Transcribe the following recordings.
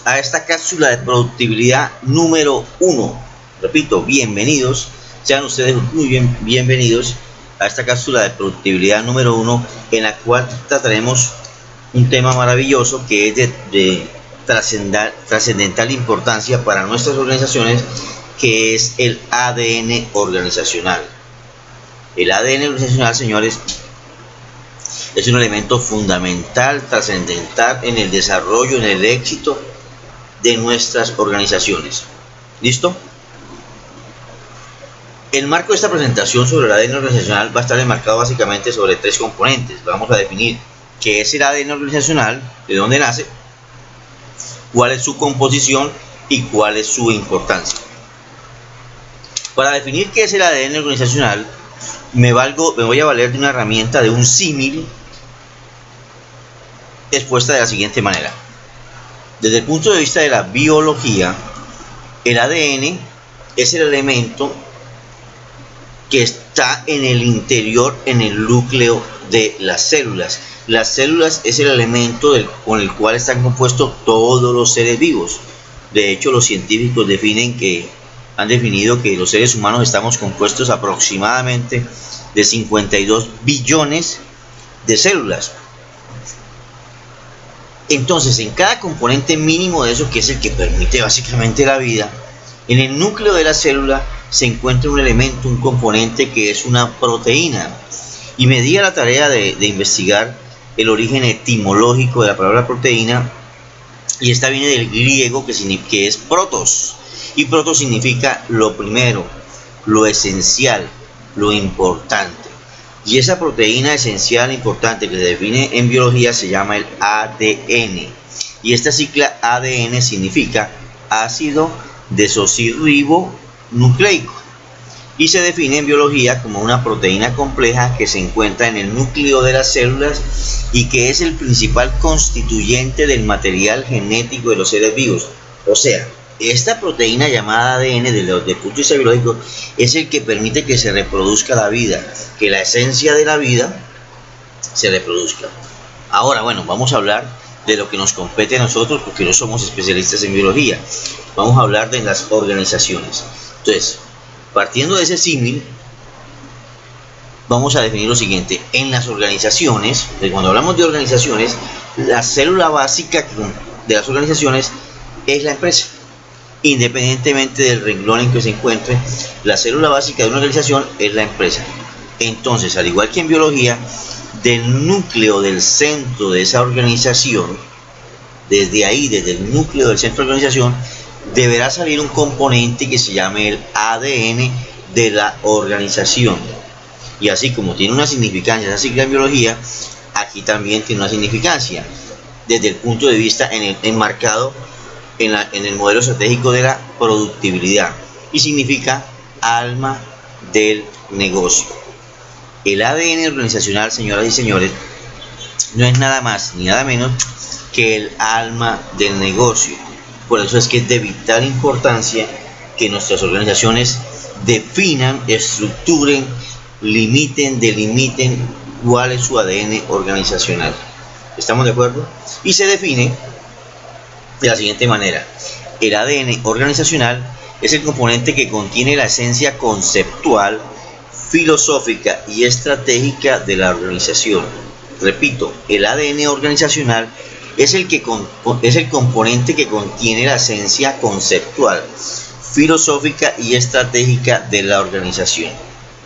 a esta cápsula de productividad número 1. Repito, bienvenidos, sean ustedes muy bienvenidos a esta cápsula de productividad número 1, en la cual trataremos un tema maravilloso que es de trascendental importancia para nuestras organizaciones, que es el ADN organizacional. El ADN organizacional, señores, es un elemento fundamental, trascendental en el desarrollo, en el éxito de nuestras organizaciones. ¿Listo? El marco de esta presentación sobre el ADN organizacional va a estar enmarcado básicamente sobre 3 componentes. Vamos a definir qué es el ADN organizacional, de dónde nace, cuál es su composición y cuál es su importancia. Para definir qué es el ADN organizacional, me voy a valer de una herramienta, de un símil, expuesta de la siguiente manera. Desde el punto de vista de la biología, el ADN es el elemento que está en el interior, en el núcleo de las células. Las células es el elemento con el cual están compuestos todos los seres vivos. De hecho, los científicos han definido que los seres humanos estamos compuestos aproximadamente de 52 billones de células. Entonces, en cada componente mínimo de eso, que es el que permite básicamente la vida, en el núcleo de la célula se encuentra un elemento, un componente que es una proteína. Y me di a la tarea de investigar el origen etimológico de la palabra proteína, y esta viene del griego, que es protos. Y protos significa lo primero, lo esencial, lo importante. Y esa proteína esencial, importante, que se define en biología, se llama el ADN. Y esta sigla ADN significa ácido desoxirribonucleico. Y se define en biología como una proteína compleja que se encuentra en el núcleo de las células y que es el principal constituyente del material genético de los seres vivos. O sea, esta proteína llamada ADN, desde el punto de vista biológico, es el que permite que se reproduzca la vida, que la esencia de la vida se reproduzca. Ahora, bueno, vamos a hablar de lo que nos compete a nosotros, porque no somos especialistas en biología. Vamos a hablar de las organizaciones. Entonces, partiendo de ese símil, vamos a definir lo siguiente. En las organizaciones, cuando hablamos de organizaciones, la célula básica de las organizaciones es la empresa. Independientemente del renglón en que se encuentre, la célula básica de una organización es la empresa. Entonces, al igual que en biología, del núcleo, del centro de esa organización, desde el núcleo del centro de la organización, deberá salir un componente que se llame el ADN de la organización. Y así como tiene una significancia esa sigla en biología, aquí también tiene una significancia desde el punto de vista enmarcado en el modelo estratégico de la productividad, y significa alma del negocio. El ADN organizacional, señoras y señores, no es nada más ni nada menos que el alma del negocio. Por eso es que es de vital importancia que nuestras organizaciones definan, estructuren, delimiten cuál es su ADN organizacional. ¿Estamos de acuerdo? Y se define de la siguiente manera. El ADN organizacional es el componente que contiene la esencia conceptual, filosófica y estratégica de la organización. Repito, el ADN organizacional es el componente que contiene la esencia conceptual, filosófica y estratégica de la organización.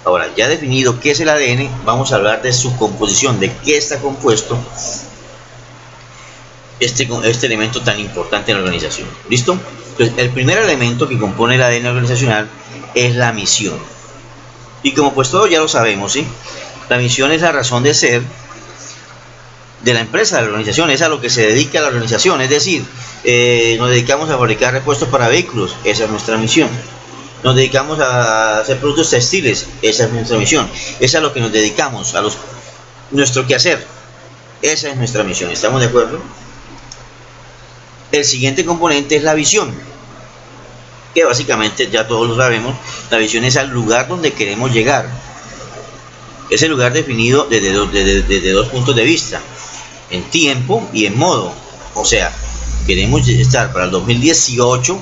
Ahora, ya definido qué es el ADN, vamos a hablar de su composición, de qué está compuesto este elemento tan importante en la organización. ¿Listo? Entonces, el primer elemento que compone el ADN organizacional es la misión. Y como pues todos ya lo sabemos, ¿sí? La misión es la razón de ser de la empresa, de la organización, es a lo que se dedica la organización. Es decir, nos dedicamos a fabricar repuestos para vehículos, esa es nuestra misión. Nos dedicamos a hacer productos textiles, esa es nuestra misión. Es a lo que nos dedicamos, nuestro quehacer, esa es nuestra misión. ¿Estamos de acuerdo? El siguiente componente es la visión, que básicamente ya todos lo sabemos. La visión es al lugar donde queremos llegar. Es el lugar definido desde dos puntos de vista: en tiempo y en modo. O sea, queremos estar para el 2018,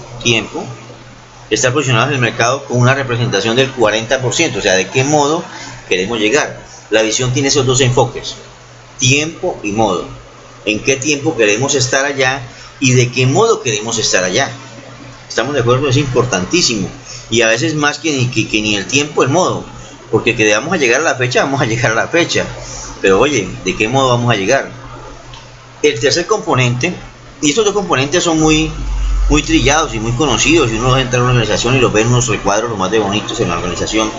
estar posicionados en el mercado con una representación del 40%, o sea, de qué modo queremos llegar. La visión tiene esos dos enfoques, tiempo y modo. En qué tiempo queremos estar allá y de qué modo queremos estar allá. ¿Estamos de acuerdo? Es importantísimo. Y a veces más que ni el tiempo, el modo. Porque que vamos a llegar a la fecha, vamos a llegar a la fecha. Pero oye, ¿de qué modo vamos a llegar? El tercer componente, y estos dos componentes son muy trillados y muy conocidos. Y uno entra a una organización y los ve en unos recuadros los más de bonitos en la organización.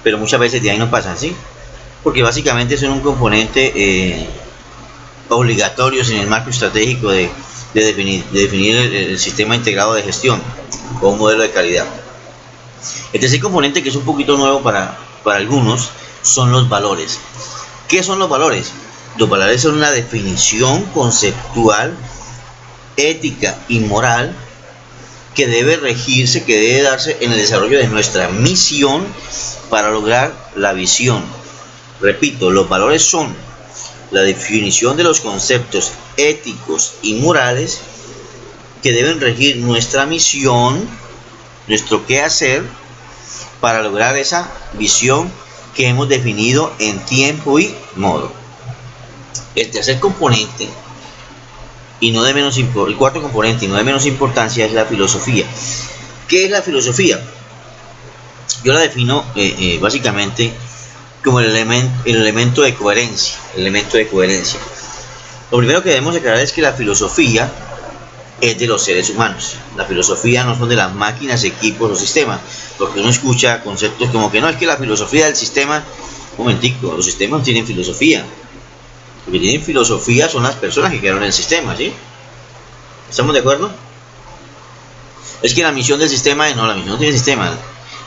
Pero muchas veces de ahí no pasan, ¿sí? Porque básicamente son un componente obligatorios en el marco estratégico de definir el sistema integrado de gestión o un modelo de calidad. El tercer componente, que es un poquito nuevo para algunos, son los valores. ¿Qué son los valores? Los valores son una definición conceptual, ética y moral que debe regirse, que debe darse en el desarrollo de nuestra misión para lograr la visión. Repito, los valores son la definición de los conceptos éticos y morales que deben regir nuestra misión, nuestro qué hacer para lograr esa visión que hemos definido en tiempo y modo. El tercer componente, y no de menos el cuarto componente y no de menos importancia, es la filosofía. ¿Qué es la filosofía? Yo la defino básicamente como el elemento de coherencia. Lo primero que debemos aclarar es que la filosofía es de los seres humanos. La filosofía no son de las máquinas, equipos o sistemas, porque uno escucha conceptos como que no, es que la filosofía del sistema. Un momentico, los sistemas tienen filosofía. Lo que tienen filosofía son las personas que crearon el sistema, ¿sí? ¿Estamos de acuerdo? Es que la misión del sistema, no, la misión no tiene sistema.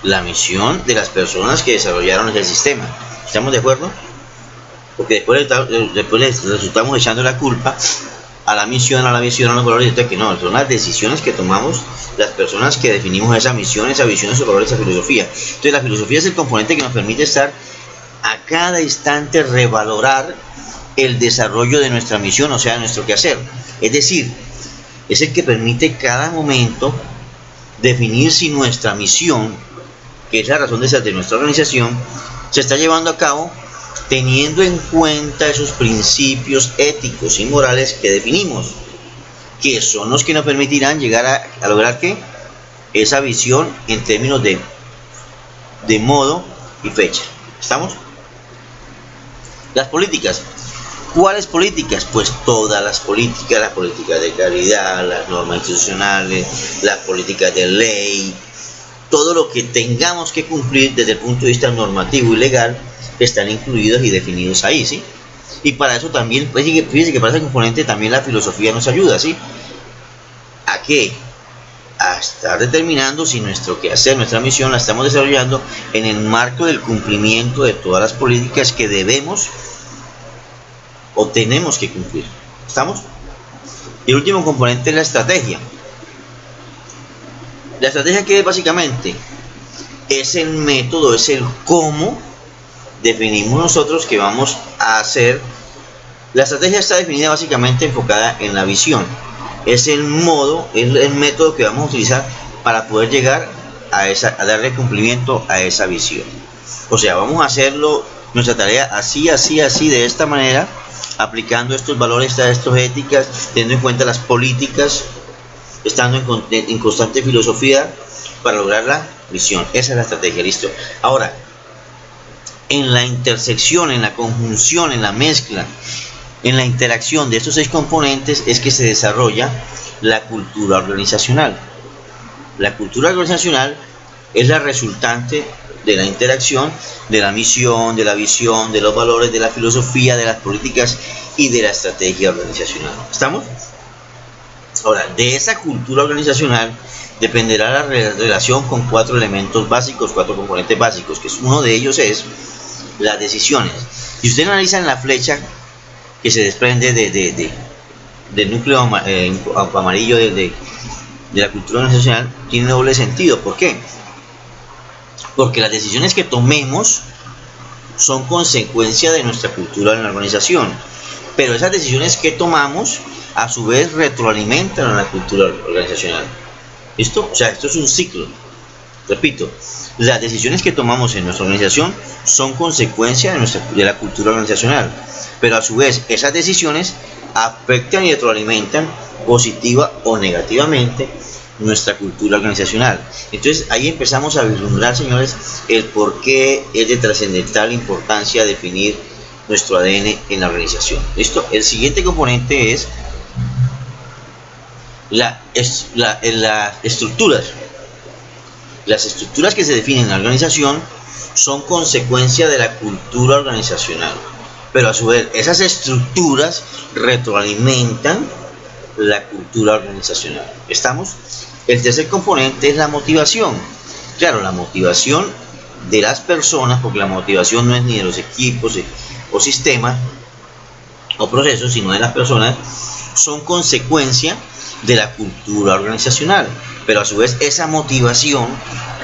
La misión de las personas que desarrollaron el sistema. ¿Estamos de acuerdo? Porque después les resultamos echando la culpa a la misión, a los valores, que no, son las decisiones que tomamos las personas que definimos esa misión, esa visión, esos valores, esa filosofía. Entonces la filosofía es el componente que nos permite estar a cada instante, revalorar el desarrollo de nuestra misión, o sea, nuestro quehacer. Es decir, es el que permite cada momento definir si nuestra misión, que es la razón de ser de nuestra organización, se está llevando a cabo teniendo en cuenta esos principios éticos y morales que definimos, que son los que nos permitirán llegar a lograr que esa visión en términos de modo y fecha. ¿Estamos? Las políticas. ¿Cuáles políticas? Pues todas las políticas de calidad, las normas institucionales, las políticas de ley, todo lo que tengamos que cumplir desde el punto de vista normativo y legal están incluidos y definidos ahí, ¿sí? Y para eso también, fíjense que para ese componente también la filosofía nos ayuda, ¿sí? ¿A qué? A estar determinando si nuestro quehacer, nuestra misión la estamos desarrollando en el marco del cumplimiento de todas las políticas que debemos o tenemos que cumplir. ¿Estamos? Y el último componente es la estrategia. La estrategia, que básicamente es el método, es el cómo definimos nosotros que vamos a hacer. La estrategia está definida básicamente enfocada en la visión. Es el modo, es el método que vamos a utilizar para poder llegar a darle cumplimiento a esa visión. O sea, vamos a hacerlo, nuestra tarea así, de esta manera, aplicando estos valores, estas éticas, teniendo en cuenta las políticas, estando en constante filosofía para lograr la visión. Esa es la estrategia, listo. Ahora, en la intersección, en la conjunción, en la mezcla, en la interacción de estos 6 componentes es que se desarrolla la cultura organizacional. La cultura organizacional es la resultante de la interacción de la misión, de la visión, de los valores, de la filosofía, de las políticas y de la estrategia organizacional. ¿Estamos? Ahora, de esa cultura organizacional dependerá la relación con 4 elementos básicos, 4 componentes básicos, que uno de ellos es las decisiones. Si usted analiza en la flecha que se desprende del núcleo amarillo de la cultura organizacional, tiene doble sentido. ¿Por qué? Porque las decisiones que tomemos son consecuencia de nuestra cultura en la organización. pero esas decisiones que tomamos a su vez retroalimentan a la cultura organizacional. ¿Listo? O sea, esto es un ciclo. Repito, las decisiones que tomamos en nuestra organización son consecuencia de la cultura organizacional, pero a su vez esas decisiones afectan y retroalimentan positiva o negativamente nuestra cultura organizacional. Entonces ahí empezamos a vislumbrar, señores, el por qué es de trascendental importancia definir nuestro ADN en la organización. ¿Listo? El siguiente componente es las estructuras. Las estructuras que se definen en la organización son consecuencia de la cultura organizacional, pero a su vez esas estructuras retroalimentan la cultura organizacional. ¿Estamos? El tercer componente es la motivación. Claro, la motivación de las personas, porque la motivación no es ni de los equipos o sistemas o procesos, sino de las personas, son consecuencia de la cultura organizacional, pero a su vez esa motivación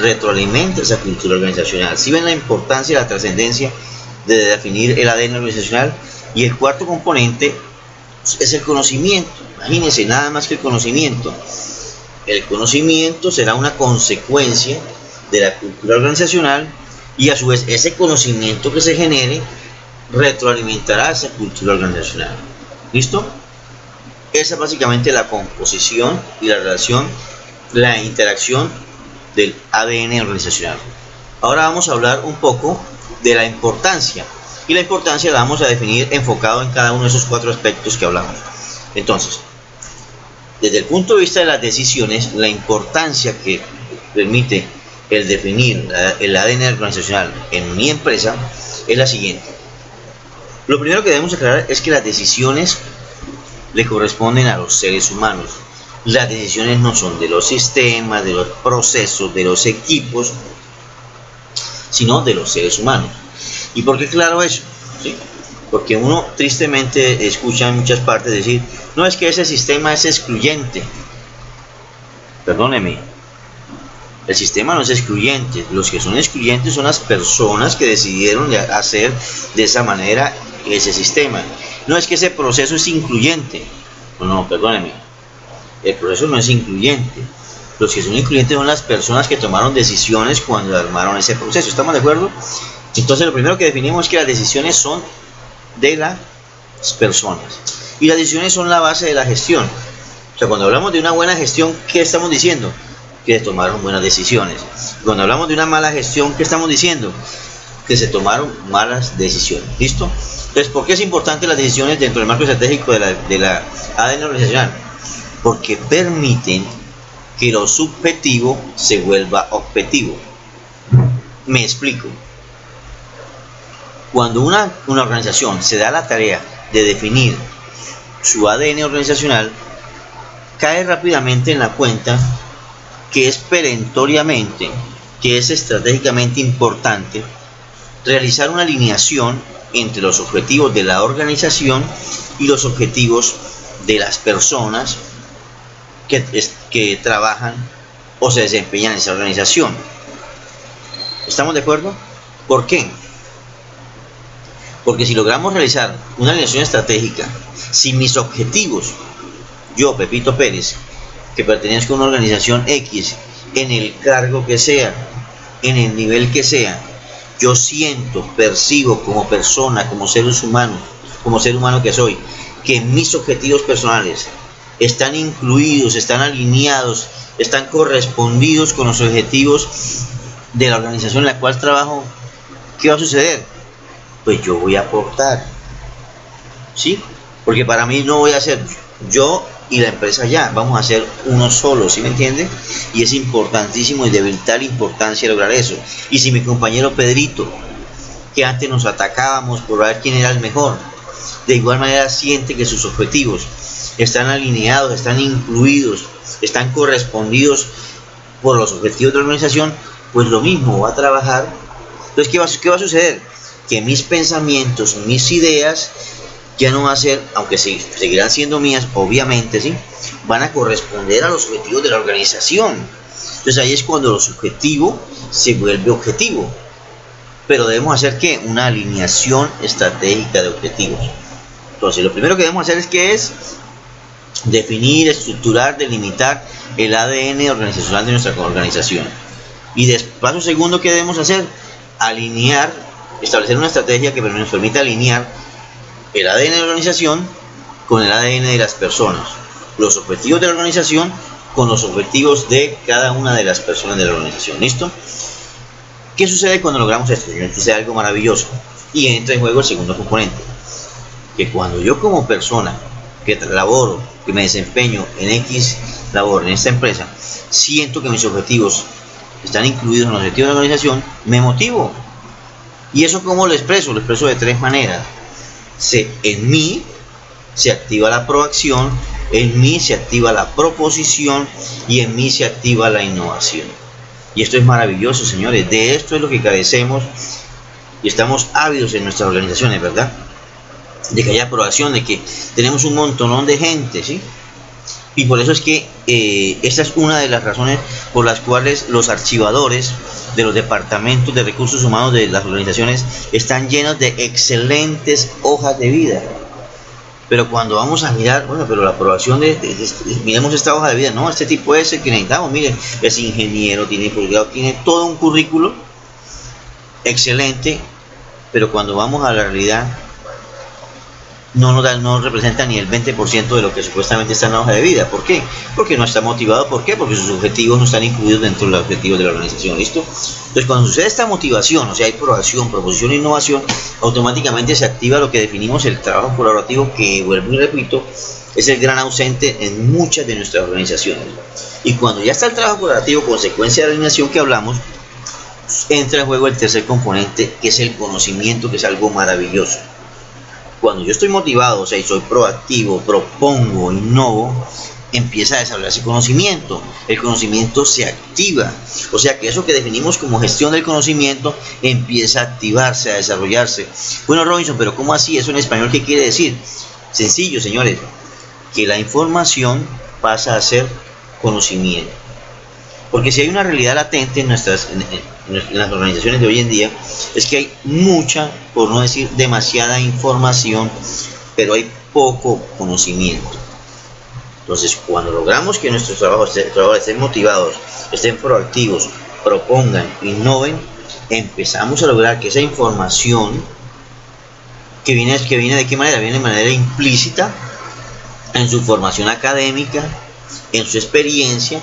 retroalimenta esa cultura organizacional. ¿Sí ven la importancia y la trascendencia de definir el ADN organizacional? Y el cuarto componente es el conocimiento. Imagínense, nada más que el conocimiento. El conocimiento será una consecuencia de la cultura organizacional y a su vez ese conocimiento que se genere retroalimentará esa cultura organizacional. ¿Listo? Esa es básicamente la composición y la relación, la interacción del ADN organizacional. Ahora vamos a hablar un poco de la importancia, y la importancia la vamos a definir enfocado en cada uno de esos cuatro aspectos que hablamos. Entonces, desde el punto de vista de las decisiones, la importancia que permite el definir el ADN organizacional en mi empresa es la siguiente. Lo primero que debemos aclarar es que las decisiones le corresponden a los seres humanos. Las decisiones no son de los sistemas, de los procesos, de los equipos, sino de los seres humanos. ¿Y por qué claro eso? ¿Sí? Porque uno tristemente escucha en muchas partes decir, no, es que ese sistema es excluyente. Perdóneme, el sistema no es excluyente. Los que son excluyentes son las personas que decidieron hacer de esa manera ese sistema. No es que ese proceso es incluyente. No, perdóneme, el proceso no es incluyente. Los que son incluyentes son las personas que tomaron decisiones cuando armaron ese proceso. ¿Estamos de acuerdo? Entonces lo primero que definimos es que las decisiones son de las personas y las decisiones son la base de la gestión. O sea, cuando hablamos de una buena gestión, ¿qué estamos diciendo? Que se tomaron buenas decisiones. Cuando hablamos de una mala gestión, ¿qué estamos diciendo? Que se tomaron malas decisiones. ¿Listo? Entonces, ¿por qué es importante las decisiones dentro del marco estratégico de la ADN organizacional? Porque permiten que lo subjetivo se vuelva objetivo. Me explico. Cuando una organización se da la tarea de definir su ADN organizacional, cae rápidamente en la cuenta que es perentoriamente, que es estratégicamente importante realizar una alineación entre los objetivos de la organización y los objetivos de las personas que trabajan o se desempeñan en esa organización. ¿Estamos de acuerdo? ¿Por qué? Porque si logramos realizar una alineación estratégica, si mis objetivos, yo, Pepito Pérez, que pertenezco a una organización X, en el cargo que sea, en el nivel que sea, yo siento, percibo como persona, como ser humano que soy, que mis objetivos personales están incluidos, están alineados, están correspondidos con los objetivos de la organización en la cual trabajo, ¿qué va a suceder? Pues yo voy a aportar, ¿sí? Porque para mí no voy a ser yo y la empresa ya, vamos a ser uno solo, ¿sí me entiende? Y es importantísimo y de vital importancia lograr eso. Y si mi compañero Pedrito, que antes nos atacábamos por ver quién era el mejor, de igual manera siente que sus objetivos están alineados, están incluidos, están correspondidos por los objetivos de la organización, pues lo mismo va a trabajar. Entonces, ¿qué va a suceder? Que mis pensamientos, mis ideas ya no va a ser, aunque seguirán siendo mías, obviamente, ¿sí? Van a corresponder a los objetivos de la organización. Entonces ahí es cuando lo subjetivo se vuelve objetivo. Pero debemos hacer ¿qué? Una alineación estratégica de objetivos. Entonces, lo primero que debemos hacer es definir, estructurar, delimitar el ADN organizacional de nuestra organización. Y paso segundo que debemos hacer, alinear, establecer una estrategia que nos permita alinear el ADN de la organización con el ADN de las personas, los objetivos de la organización con los objetivos de cada una de las personas de la organización. ¿Listo? ¿Qué sucede cuando logramos esto? Sucede algo maravilloso y entra en juego el segundo componente, que cuando yo como persona que laboro, que me desempeño en X labor en esta empresa, siento que mis objetivos están incluidos en los objetivos de la organización, me motivo. ¿Y eso cómo lo expreso? Lo expreso de tres maneras. En mí se activa la proacción, en mí se activa la proposición y en mí se activa la innovación. Y esto es maravilloso, señores. De esto es lo que carecemos y estamos ávidos en nuestras organizaciones, ¿verdad? De que haya aprobación, de que tenemos un montonón de gente, ¿sí? Y por eso es que esta es una de las razones por las cuales los archivadores de los departamentos de recursos humanos de las organizaciones están llenos de excelentes hojas de vida. Pero cuando vamos a mirar, bueno, pero la aprobación miremos esta hoja de vida, no, este tipo es el que necesitamos, miren, es ingeniero, tiene posgrado, tiene todo un currículo excelente, pero cuando vamos a la realidad no representa ni el 20% de lo que supuestamente está en la hoja de vida. ¿Por qué? Porque no está motivado. ¿Por qué? Porque sus objetivos no están incluidos dentro de los objetivos de la organización. ¿Listo? Entonces, cuando sucede esta motivación, o sea, hay proacción, proposición e innovación, automáticamente se activa lo que definimos el trabajo colaborativo, que, vuelvo y repito, es el gran ausente en muchas de nuestras organizaciones. Y cuando ya está el trabajo colaborativo, consecuencia de la alineación que hablamos, entra en juego el tercer componente, que es el conocimiento, que es algo maravilloso. Cuando yo estoy motivado, o sea, y soy proactivo, propongo, innovo, empieza a desarrollarse conocimiento. El conocimiento se activa. O sea que eso que definimos como gestión del conocimiento empieza a activarse, a desarrollarse. Bueno, Robinson, pero ¿cómo así? ¿Eso en español qué quiere decir? Sencillo, señores. Que la información pasa a ser conocimiento. Porque si hay una realidad latente en las organizaciones de hoy en día, es que hay mucha, por no decir demasiada información, pero hay poco conocimiento. Entonces, cuando logramos que nuestros trabajadores estén motivados, estén proactivos, propongan, innoven, empezamos a lograr que esa información que viene de qué manera, viene de manera implícita en su formación académica, en su experiencia,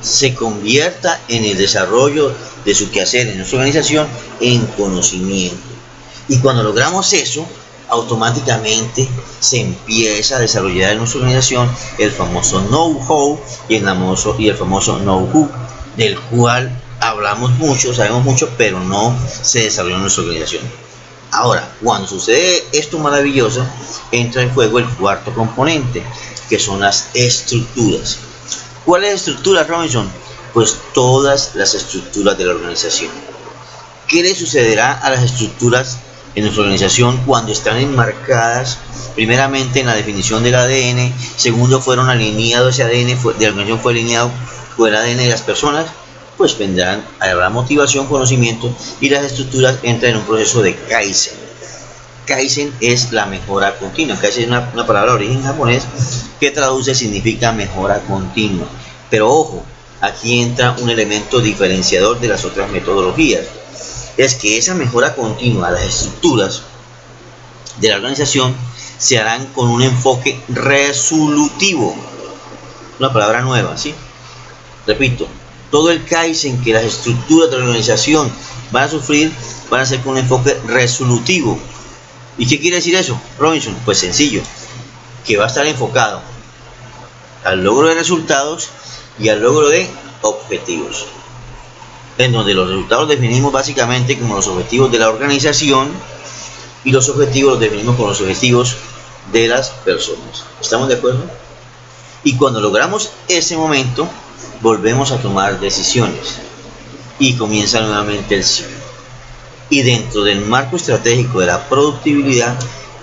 se convierta en el desarrollo de su quehacer en nuestra organización en conocimiento. Y cuando logramos eso, automáticamente se empieza a desarrollar en nuestra organización el famoso know-how y el famoso know-who, del cual hablamos mucho, sabemos mucho, pero no se desarrolló en nuestra organización. Ahora, cuando sucede esto maravilloso, entra en juego el cuarto componente, que son las estructuras. ¿Cuáles estructuras, Robinson? Pues todas las estructuras de la organización. ¿Qué le sucederá a las estructuras en nuestra organización cuando están enmarcadas primeramente en la definición del ADN, segundo fueron alineados, ese ADN de la organización fue alineado con el ADN de las personas? Pues habrá motivación, conocimiento, y las estructuras entran en un proceso de Kaizen. Kaizen es la mejora continua. Kaizen es una palabra de origen japonés que traduce significa mejora continua. Pero ojo, aquí entra un elemento diferenciador de las otras metodologías. Es que esa mejora continua, las estructuras de la organización se harán con un enfoque resolutivo. Una palabra nueva, ¿sí? Repito, todo el Kaizen que las estructuras de la organización van a sufrir van a ser con un enfoque resolutivo. ¿Y qué quiere decir eso, Robinson? Pues sencillo, que va a estar enfocado al logro de resultados y al logro de objetivos, en donde los resultados los definimos básicamente como los objetivos de la organización y los objetivos los definimos como los objetivos de las personas. ¿Estamos de acuerdo? Y cuando logramos ese momento, volvemos a tomar decisiones y comienza nuevamente el ciclo. Y dentro del marco estratégico de la productividad,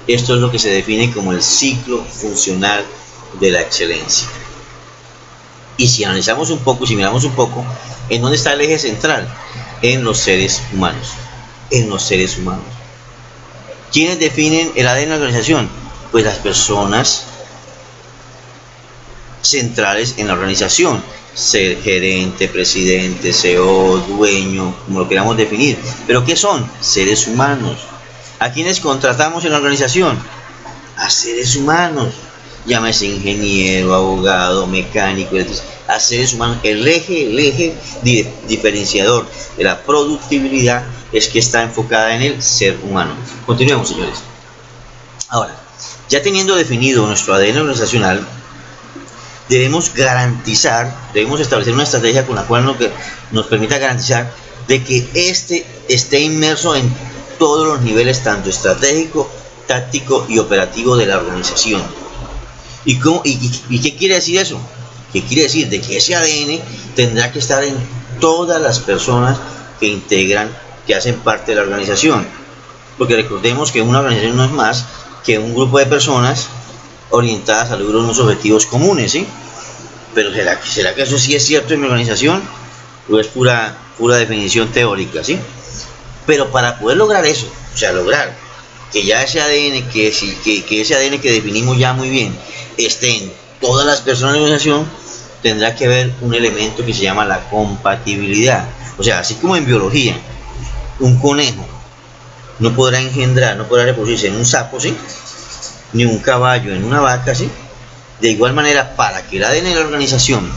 esto es lo que se define como el ciclo funcional de la excelencia. Y si analizamos un poco, si miramos un poco, ¿en dónde está el eje central? En los seres humanos. En los seres humanos. ¿Quiénes definen el ADN de la organización? Pues las personas centrales en la organización, ser gerente, presidente, CEO, dueño, como lo queramos definir. ¿Pero qué son? Seres humanos. ¿A quiénes contratamos en la organización? A seres humanos. Llámese ingeniero, abogado, mecánico, a seres humanos. El eje diferenciador de la productividad es que está enfocada en el ser humano. Continuemos, señores. Ahora, ya teniendo definido nuestro ADN organizacional, debemos establecer una estrategia con la cual nos permita garantizar de que este esté inmerso en todos los niveles, tanto estratégico, táctico y operativo de la organización. ¿Y qué quiere decir eso? ¿Qué quiere decir? De que ese ADN tendrá que estar en todas las personas que hacen parte de la organización. Porque recordemos que una organización no es más que un grupo de personas orientadas a lograr unos objetivos comunes, ¿sí? Pero ¿será que eso sí es cierto en mi organización? ¿O es pura definición teórica, ¿sí? Pero para poder lograr eso, o sea, lograr que ya ese ADN, que ese ADN que definimos ya muy bien, esté en todas las personas de la organización, tendrá que haber un elemento que se llama la compatibilidad. O sea, así como en biología, un conejo no podrá reproducirse en un sapo, ¿sí? Ni un caballo en una vaca, ¿sí? De igual manera, para que el ADN de la organización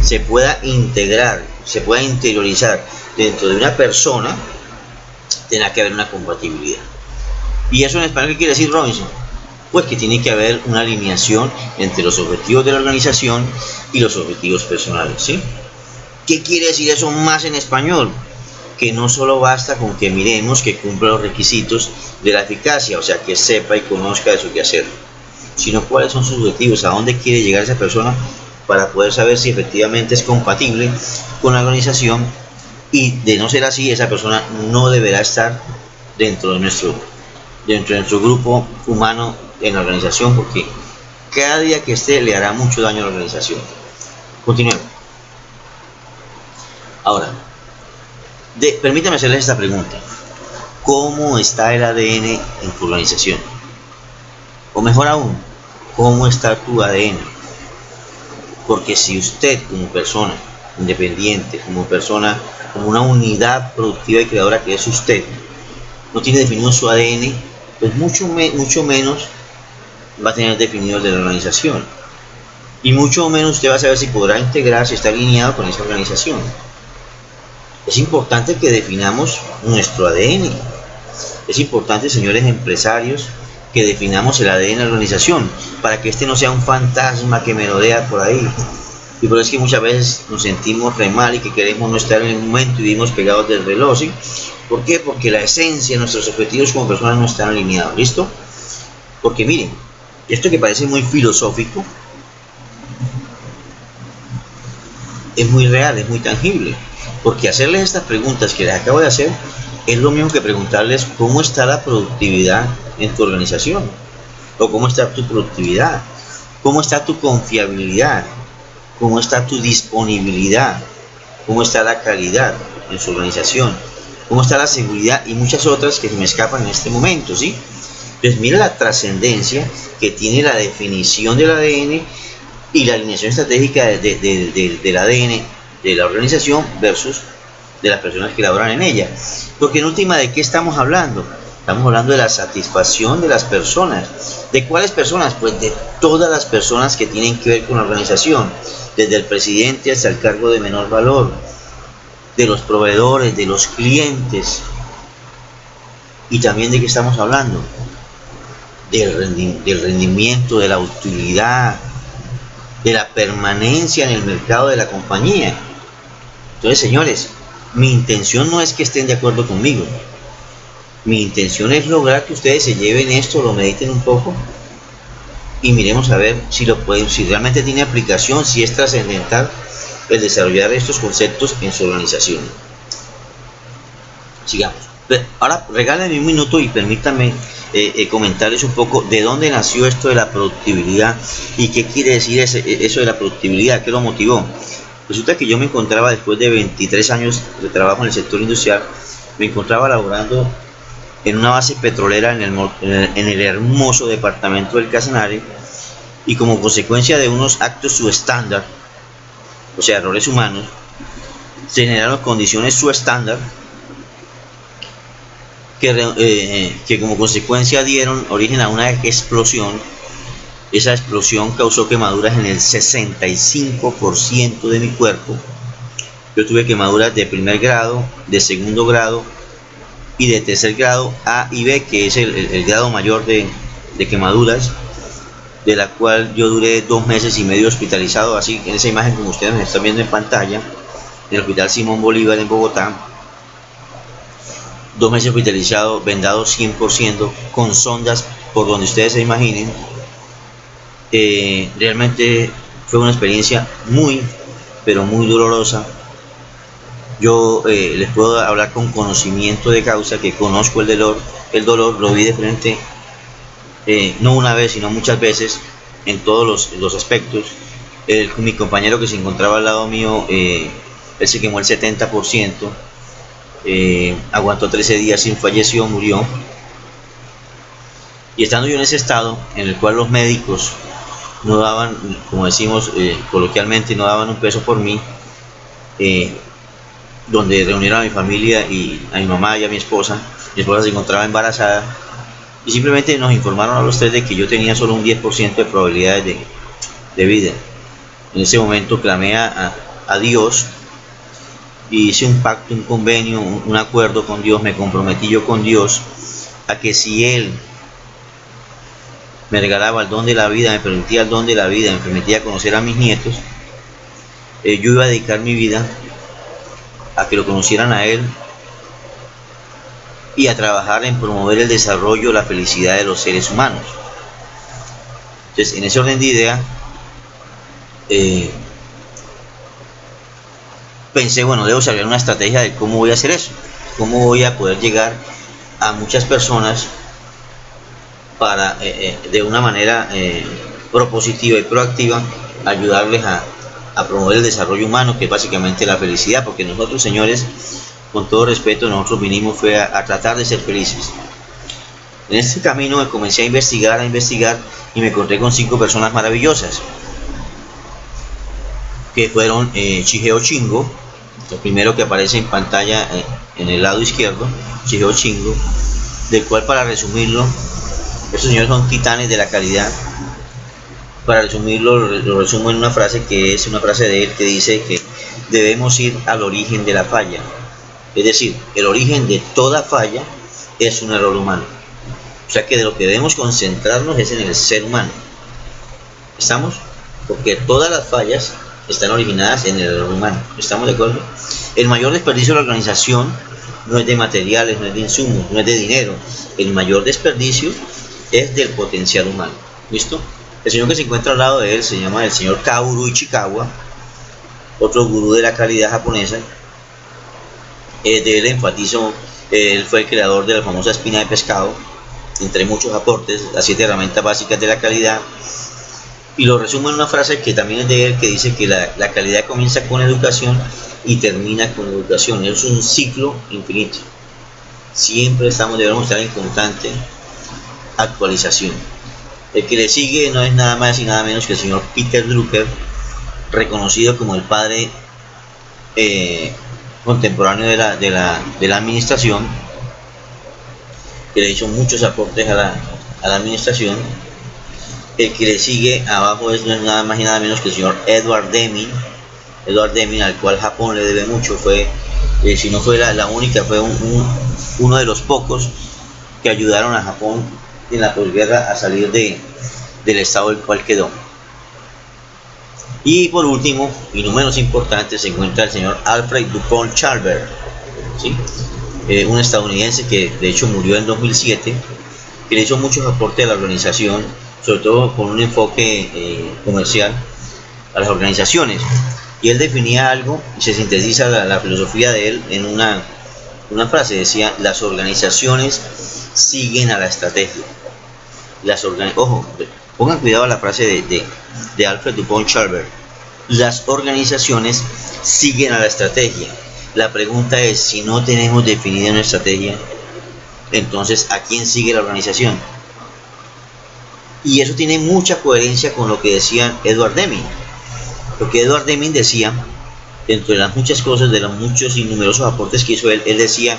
se pueda integrar, se pueda interiorizar dentro de una persona, tendrá que haber una compatibilidad. ¿Y eso en español qué quiere decir, Robinson? Pues que tiene que haber una alineación entre los objetivos de la organización y los objetivos personales, ¿sí? ¿Qué quiere decir eso más en español? Que no solo basta con que miremos que cumpla los requisitos de la eficacia, o sea, que sepa y conozca de su quehacer, sino cuáles son sus objetivos, a dónde quiere llegar esa persona para poder saber si efectivamente es compatible con la organización, y de no ser así, esa persona no deberá estar dentro de nuestro grupo humano en la organización, porque cada día que esté le hará mucho daño a la organización. Continuemos. Ahora, permítame hacerles esta pregunta: ¿cómo está el ADN en tu organización? O mejor aún, ¿cómo está tu ADN? Porque si usted, como persona independiente, como una unidad productiva y creadora que es usted, no tiene definido su ADN, pues mucho menos va a tener definido el de la organización, y mucho menos usted va a saber si podrá integrarse, está alineado con esa organización. Es importante que definamos nuestro ADN. Es importante, señores empresarios, que definamos el ADN de la organización, para que este no sea un fantasma que merodea por ahí. Y por eso es que muchas veces nos sentimos re mal y que queremos no estar en el momento y vivimos pegados del reloj, ¿sí? ¿Por qué? Porque la esencia, nuestros objetivos como personas no están alineados, ¿listo? Porque miren, esto que parece muy filosófico es muy real, es muy tangible. Porque hacerles estas preguntas que les acabo de hacer es lo mismo que preguntarles cómo está la productividad en tu organización, o cómo está tu productividad, cómo está tu confiabilidad, cómo está tu disponibilidad, cómo está la calidad en su organización, cómo está la seguridad y muchas otras que se me escapan en este momento, ¿sí? Entonces mira la trascendencia que tiene la definición del ADN y la alineación estratégica del ADN de la organización versus de las personas que laboran en ella. Porque en última, ¿de qué estamos hablando? Estamos hablando de la satisfacción de las personas. ¿De cuáles personas? Pues de todas las personas que tienen que ver con la organización, desde el presidente hasta el cargo de menor valor, de los proveedores, de los clientes. Y también ¿de qué estamos hablando? Del rendimiento, de la utilidad, de la permanencia en el mercado de la compañía. Entonces, señores, mi intención no es que estén de acuerdo conmigo. Mi intención es lograr que ustedes se lleven esto, lo mediten un poco y miremos a ver si realmente tiene aplicación, si es trascendental el desarrollar estos conceptos en su organización. Sigamos. Ahora regálenme un minuto y permítanme comentarles un poco de dónde nació esto de la productividad y qué quiere decir eso de la productividad, qué lo motivó. Resulta que yo me encontraba, después de 23 años de trabajo en el sector industrial, me encontraba laborando en una base petrolera en el hermoso departamento del Casanare, y como consecuencia de unos actos subestándar, o sea, errores humanos, se generaron condiciones subestándar que como consecuencia dieron origen a una explosión. Esa explosión causó quemaduras en el 65% de mi cuerpo. Yo tuve quemaduras de primer grado, de segundo grado y de tercer grado A y B, que es el grado mayor de quemaduras, de la cual yo duré 2 meses y medio hospitalizado, así en esa imagen como ustedes me están viendo en pantalla, en el Hospital Simón Bolívar en Bogotá. 2 meses hospitalizado, vendado 100%, con sondas por donde ustedes se imaginen. Realmente fue una experiencia muy, pero muy dolorosa. Yo les puedo hablar con conocimiento de causa, que conozco el dolor lo vi de frente, no una vez, sino muchas veces, en todos los aspectos. Mi compañero que se encontraba al lado mío, él se quemó el 70%, aguantó 13 días y falleció, murió. Y estando yo en ese estado, en el cual los médicos no daban, como decimos coloquialmente, no daban un peso por mí, donde reunieron a mi familia y a mi mamá y a mi esposa se encontraba embarazada, y simplemente nos informaron a los 3 de que yo tenía solo un 10% de probabilidades de vida. En ese momento clamé a Dios, y hice un pacto, un convenio, un acuerdo con Dios. Me comprometí yo con Dios a que si Él me regalaba el don de la vida, me permitía el don de la vida, me permitía conocer a mis nietos, yo iba a dedicar mi vida a que lo conocieran a Él y a trabajar en promover el desarrollo, la felicidad de los seres humanos. Entonces, en ese orden de idea, pensé, bueno, debo saber una estrategia de cómo voy a hacer eso, cómo voy a poder llegar a muchas personas para, de una manera propositiva y proactiva, ayudarles a promover el desarrollo humano, que es básicamente la felicidad, porque nosotros, señores, con todo respeto, nosotros vinimos fue a tratar de ser felices. En este camino me comencé a investigar y me encontré con 5 personas maravillosas, que fueron Chigeo Chingo, el primero que aparece en pantalla en el lado izquierdo, Chigeo Chingo, del cual, para resumirlo, estos señores son titanes de la calidad. Para resumirlo, lo resumo en una frase, que es una frase de él, que dice que debemos ir al origen de la falla. Es decir, el origen de toda falla es un error humano. O sea que de lo que debemos concentrarnos es en el ser humano. ¿Estamos? Porque todas las fallas están originadas en el error humano. ¿Estamos de acuerdo? El mayor desperdicio de la organización no es de materiales, no es de insumos, no es de dinero. El mayor desperdicio es del potencial humano. ¿Listo? El señor que se encuentra al lado de él se llama el señor Kaoru Ichikawa, otro gurú de la calidad japonesa. De él enfatizo, él fue el creador de la famosa espina de pescado, entre muchos aportes, las 7 herramientas básicas de la calidad. Y lo resumo en una frase que también es de él, que dice que la calidad comienza con educación y termina con educación. Es un ciclo infinito. Siempre debemos estar en constante actualización. El que le sigue no es nada más y nada menos que el señor Peter Drucker, reconocido como el padre contemporáneo de la administración, que le hizo muchos aportes a la administración. El que le sigue abajo no es nada más y nada menos que el señor Edward Deming, al cual Japón le debe mucho. Fue, si no fue la única, fue uno de los pocos que ayudaron a Japón en la posguerra a salir del estado del cual quedó. Y por último, y no menos importante, se encuentra el señor Alfred DuPont Charver, ¿sí? Un estadounidense que de hecho murió en 2007, que le hizo muchos aportes a la organización, sobre todo con un enfoque comercial a las organizaciones. Y él definía algo, y se sintetiza la filosofía de él en una frase. Decía: las organizaciones siguen a la estrategia. Ojo, pongan cuidado a la frase de Alfred DuPont Charver. Las organizaciones siguen a la estrategia. La pregunta es, si no tenemos definida una estrategia, entonces ¿a quién sigue la organización? Y eso tiene mucha coherencia con lo que decía Edward Deming. Lo que Edward Deming decía, dentro de las muchas cosas, de los muchos y numerosos aportes que hizo él decía,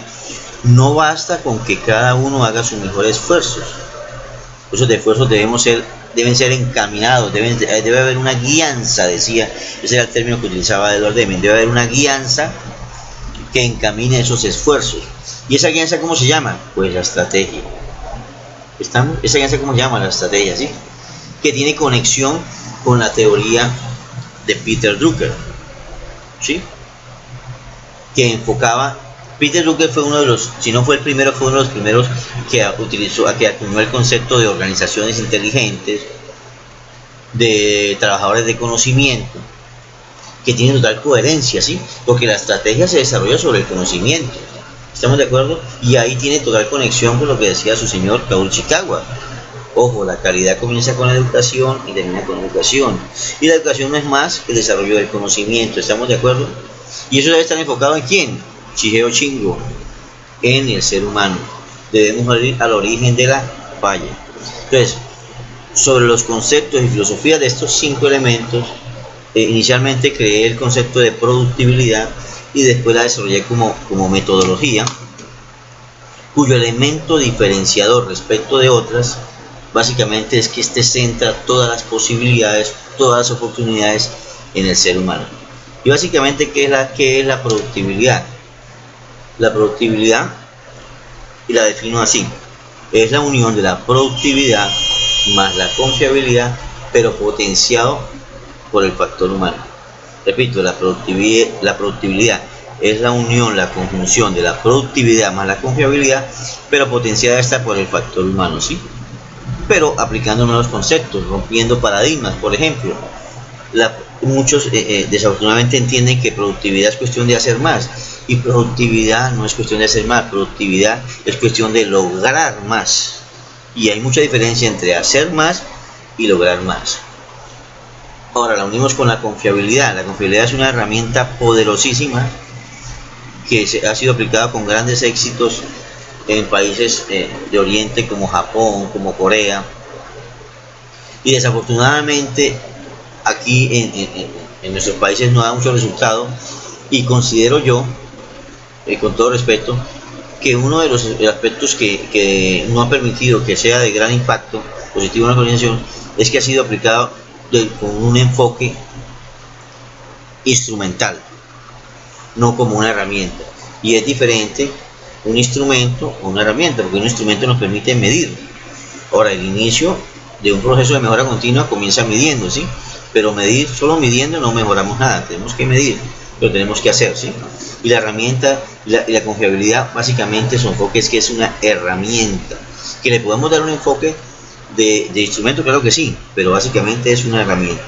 no basta con que cada uno haga sus mejores esfuerzos. Esos esfuerzos deben ser encaminados, debe haber una guianza, decía, ese era el término que utilizaba Edward Deming, debe haber una guianza que encamine esos esfuerzos. ¿Y esa guianza cómo se llama? Pues la estrategia. Esa guianza cómo se llama? La estrategia, ¿sí? Que tiene conexión con la teoría de Peter Drucker, ¿sí? Que enfocaba, Peter Drucker fue uno de los, si no fue el primero, fue uno de los primeros que acuñó el concepto de organizaciones inteligentes, de trabajadores de conocimiento, que tienen total coherencia, ¿sí? Porque la estrategia se desarrolla sobre el conocimiento. ¿Estamos de acuerdo? Y ahí tiene total conexión con lo que decía su señor Kaoru Chikawa. Ojo, la calidad comienza con la educación y termina con la educación. Y la educación no es más que el desarrollo del conocimiento. ¿Estamos de acuerdo? Y eso debe estar enfocado ¿en quién? Shigeo Shingo, en el ser humano. Debemos ir al origen de la falla. Entonces, sobre los conceptos y filosofías de estos 5 elementos, inicialmente creé el concepto de productibilidad y después la desarrollé como metodología, cuyo elemento diferenciador respecto de otras básicamente es que este centra todas las posibilidades, todas las oportunidades en el ser humano. Y básicamente ¿qué es la productibilidad? La productibilidad, y la defino así, es la unión de la productividad más la confiabilidad, pero potenciado por el factor humano. Repito, la productividad es la unión, la conjunción de la productividad más la confiabilidad, pero potenciada está por el factor humano, ¿sí? Pero aplicando nuevos conceptos, rompiendo paradigmas. Por ejemplo, muchos desafortunadamente entienden que productividad es cuestión de hacer más, y productividad no es cuestión de hacer más, productividad es cuestión de lograr más, y hay mucha diferencia entre hacer más y lograr más. Ahora la unimos con la confiabilidad. La confiabilidad es una herramienta poderosísima que ha sido aplicada con grandes éxitos en países de Oriente como Japón, como Corea, y desafortunadamente aquí en nuestros países no da mucho resultado, y considero yo, con todo respeto, que uno de los aspectos que no ha permitido que sea de gran impacto positivo en la organización es que ha sido aplicado con un enfoque instrumental, no como una herramienta. Y es diferente un instrumento o una herramienta, porque un instrumento nos permite medir. Ahora, el inicio de un proceso de mejora continua comienza midiendo, ¿sí? Pero solo midiendo no mejoramos nada, tenemos que medir, pero tenemos que hacer, ¿sí? Y la herramienta y la confiabilidad, básicamente su enfoque es que es una herramienta, que le podemos dar un enfoque de instrumento, claro que sí, pero básicamente es una herramienta.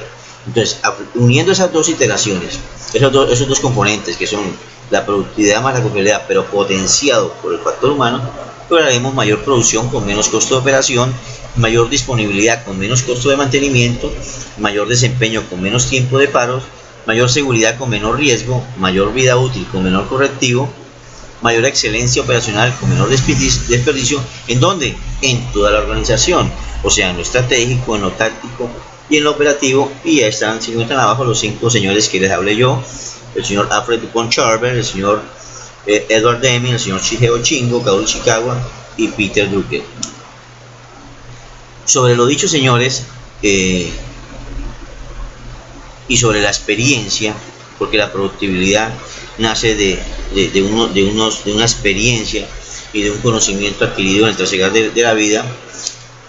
Entonces, uniendo esas dos iteraciones, esos dos componentes que son la productividad más la confiabilidad, pero potenciado por el factor humano, lograremos mayor producción con menos costo de operación, mayor disponibilidad con menos costo de mantenimiento, mayor desempeño con menos tiempo de paros, mayor seguridad con menor riesgo, mayor vida útil con menor correctivo, mayor excelencia operacional con menor desperdicio. ¿En dónde? En toda la organización, o sea, en lo estratégico, en lo táctico y en lo operativo. Y ya se encuentran abajo los 5 señores que les hablé yo: el señor Alfred Dupont-Charver, el señor Edward Deming, el señor Shigeo Shingo, Kaoru Chikawa y Peter Drucker. Sobre lo dicho, señores, y sobre la experiencia, porque la productividad nace de una experiencia y de un conocimiento adquirido en el trasegar de la vida,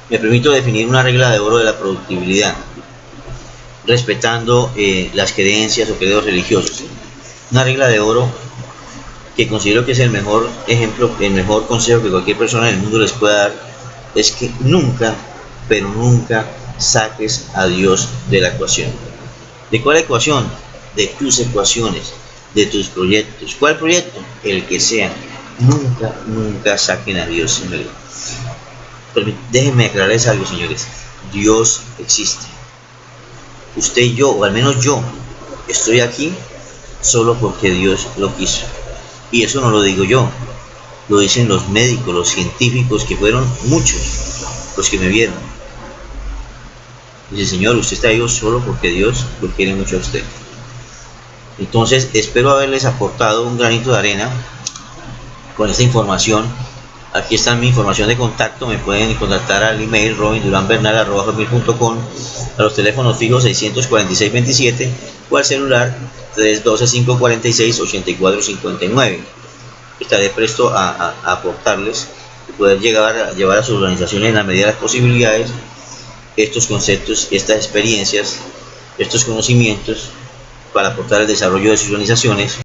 me permito definir una regla de oro de la productividad, respetando las creencias o credos religiosos. Una regla de oro que considero que es el mejor ejemplo, el mejor consejo que cualquier persona en el mundo les pueda dar, es que nunca, pero nunca saques a Dios de la ecuación. ¿De cuál ecuación? De tus ecuaciones, de tus proyectos. ¿Cuál proyecto? El que sea. Nunca saquen a Dios, señores. Pero déjenme aclararles algo, señores. Dios existe. Usted y yo, o al menos yo, estoy aquí solo porque Dios lo quiso. Y eso no lo digo yo, lo dicen los médicos, los científicos, que fueron muchos los que me vieron. Dice, Señor, usted está vivo solo porque Dios lo quiere mucho a usted. Entonces, espero haberles aportado un granito de arena con esta información. Aquí está mi información de contacto. Me pueden contactar al email robinduranbernal@hotmail.com, a los teléfonos fijos 646-27 o al celular 312-546-8459. Estaré presto a aportarles y poder llevar a sus organizaciones, en la medida de las posibilidades, estos conceptos, estas experiencias, estos conocimientos, para aportar el desarrollo de sus organizaciones.